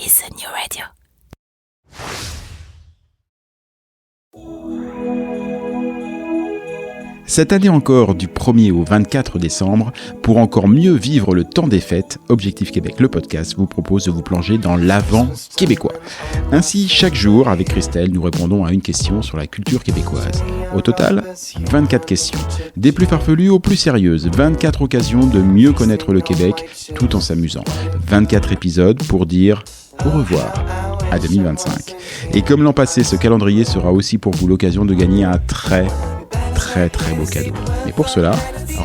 is the new radio. Cette année encore, du 1er au 24 décembre, pour encore mieux vivre le temps des fêtes, Objectif Québec, le podcast, vous propose de vous plonger dans l'avant québécois. Ainsi, chaque jour, avec Christelle, nous répondons à une question sur la culture québécoise. Au total, 24 questions. Des plus farfelues aux plus sérieuses. 24 occasions de mieux connaître le Québec, tout en s'amusant. 24 épisodes pour dire au revoir à 2025. Et comme l'an passé, ce calendrier sera aussi pour vous l'occasion de gagner un très beau cadeau. Mais pour cela,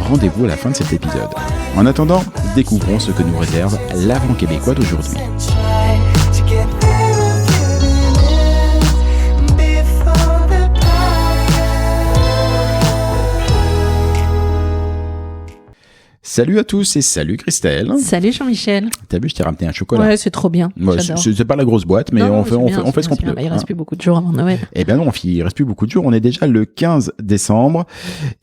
rendez-vous à la fin de cet épisode. En attendant, découvrons ce que nous réserve l'avant québécois d'aujourd'hui. Salut à tous et salut Christelle. Salut Jean-Michel. T'as vu, je t'ai ramené un chocolat. Ouais, c'est trop bien. Ouais, c'est pas la grosse boîte, mais non, on fait ce qu'on peut. Il reste plus beaucoup de jours avant Noël. Eh ben non, il reste plus beaucoup de jours. On est déjà le 15 décembre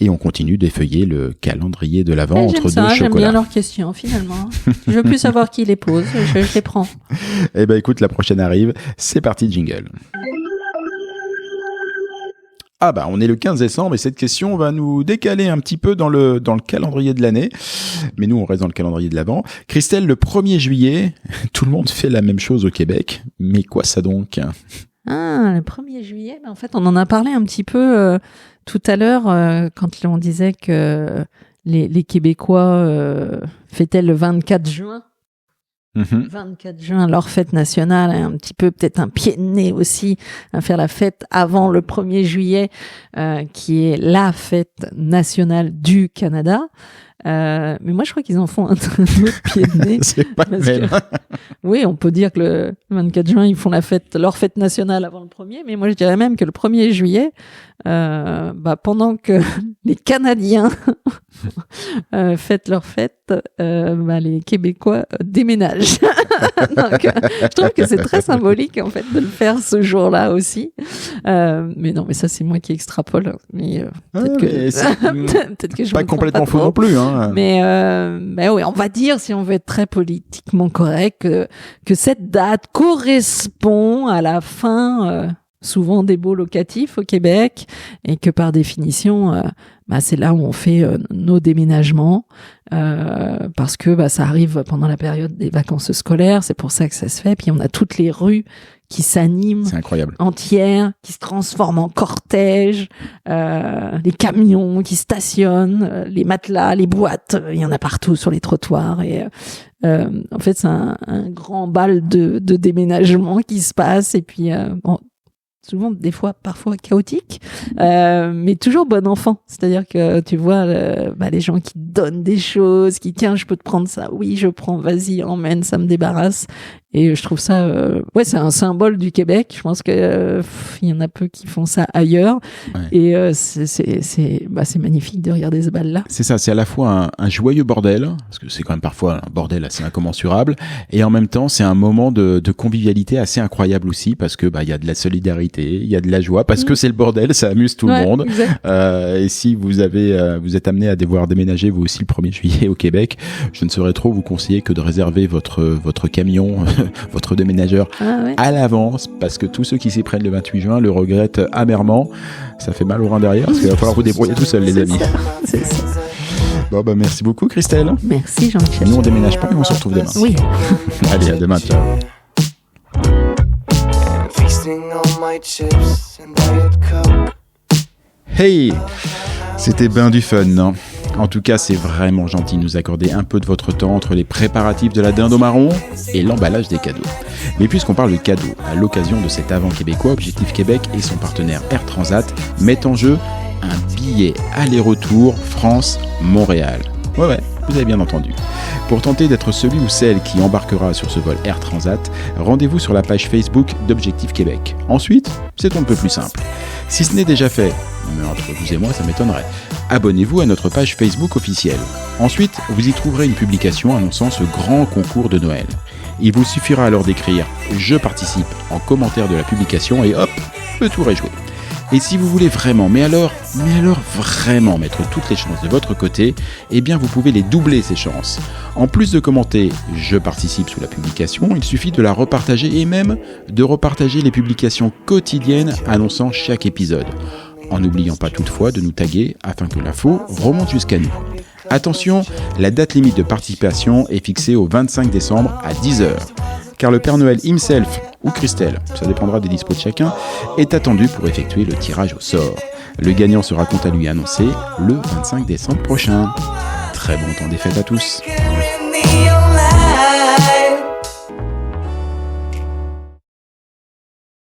et on continue d'effeuiller le calendrier de l'Avent entre deux chocolats. J'aime bien leurs questions finalement. Je veux plus savoir qui les pose. Je les prends. Eh ben écoute, la prochaine arrive. C'est parti, jingle. Ah bah on est le 15 décembre et cette question va nous décaler un petit peu dans le calendrier de l'année. Mais nous on reste dans le calendrier de l'Avent. Christelle, le 1er juillet, tout le monde fait la même chose au Québec. Mais quoi ça donc ? Ah, le 1er juillet, en fait on en a parlé un petit peu tout à l'heure quand on disait que les Québécois fêtaient le 24 juin. 24 juin, leur fête nationale, un petit peu peut-être un pied de nez aussi à faire la fête avant le 1er juillet, qui est la fête nationale du Canada. Mais moi, je crois qu'ils en font un autre pied de nez. C'est pas le même. Oui, on peut dire que le 24 juin, ils font leur fête nationale avant le 1er, mais moi, je dirais même que le 1er juillet, pendant que les Canadiens fêtent leur fête, les Québécois déménagent. Donc, je trouve que c'est très symbolique, en fait, de le faire ce jour-là aussi. Mais non, mais ça, c'est moi qui extrapole. Mais peut-être que je pas complètement faux non plus, hein. Mais oui, on va dire, si on veut être très politiquement correct, que cette date correspond à la fin souvent des baux locatifs au Québec et que par définition, c'est là où on fait nos déménagements parce que ça arrive pendant la période des vacances scolaires, c'est pour ça que ça se fait. Puis on a toutes les rues qui s'animent, c'est incroyable, entières, qui se transforment en cortège, les camions qui stationnent, les matelas, les boîtes, il y en a partout sur les trottoirs et en fait c'est un grand bal de déménagement qui se passe et puis souvent des fois parfois chaotique, mais toujours bon enfant, c'est-à-dire que tu vois les gens qui donnent des choses, qui tiens je peux te prendre ça, oui je prends, vas-y emmène, ça me débarrasse. Et je trouve ça, c'est un symbole du Québec. Je pense que il y en a peu qui font ça ailleurs. Ouais. Et c'est magnifique de regarder ce bal-là. C'est ça, c'est à la fois un joyeux bordel, parce que c'est quand même parfois un bordel assez incommensurable, et en même temps c'est un moment de convivialité assez incroyable aussi, parce que il y a de la solidarité, il y a de la joie, parce que c'est le bordel, ça amuse tout le monde. Et si vous êtes amené à devoir déménager vous aussi le 1er juillet au Québec, je ne saurais trop vous conseiller que de réserver votre camion. Votre déménageur à l'avance, parce que tous ceux qui s'y prennent le 28 juin le regrettent amèrement. Ça fait mal au rein derrière, parce qu'il va falloir vous débrouiller tout seul, les amis. C'est ça. Bon, merci beaucoup, Christelle. Merci, Jean-Michel. Nous, on déménage pas, mais on se retrouve demain. Oui. Allez, à demain, ciao. Hey, c'était ben du fun, non ? En tout cas, c'est vraiment gentil de nous accorder un peu de votre temps entre les préparatifs de la dinde au marron et l'emballage des cadeaux. Mais puisqu'on parle de cadeaux, à l'occasion de cet avant québécois, Objectif Québec et son partenaire Air Transat mettent en jeu un billet aller-retour France-Montréal. Ouais, vous avez bien entendu. Pour tenter d'être celui ou celle qui embarquera sur ce vol Air Transat, rendez-vous sur la page Facebook d'Objectif Québec. Ensuite, c'est un peu plus simple. Si ce n'est déjà fait, mais entre vous et moi, ça m'étonnerait, abonnez-vous à notre page Facebook officielle. Ensuite, vous y trouverez une publication annonçant ce grand concours de Noël. Il vous suffira alors d'écrire « Je participe » en commentaire de la publication et hop, le tour est joué. Et si vous voulez vraiment, mais alors vraiment mettre toutes les chances de votre côté, eh bien vous pouvez les doubler ces chances. En plus de commenter « Je participe » sous la publication, il suffit de la repartager et même de repartager les publications quotidiennes annonçant chaque épisode. En n'oubliant pas toutefois de nous taguer afin que l'info remonte jusqu'à nous. Attention, la date limite de participation est fixée au 25 décembre à 10h. Car le Père Noël himself, ou Christelle, ça dépendra des dispos de chacun, est attendu pour effectuer le tirage au sort. Le gagnant sera quant à lui annoncé le 25 décembre prochain. Très bon temps des fêtes à tous.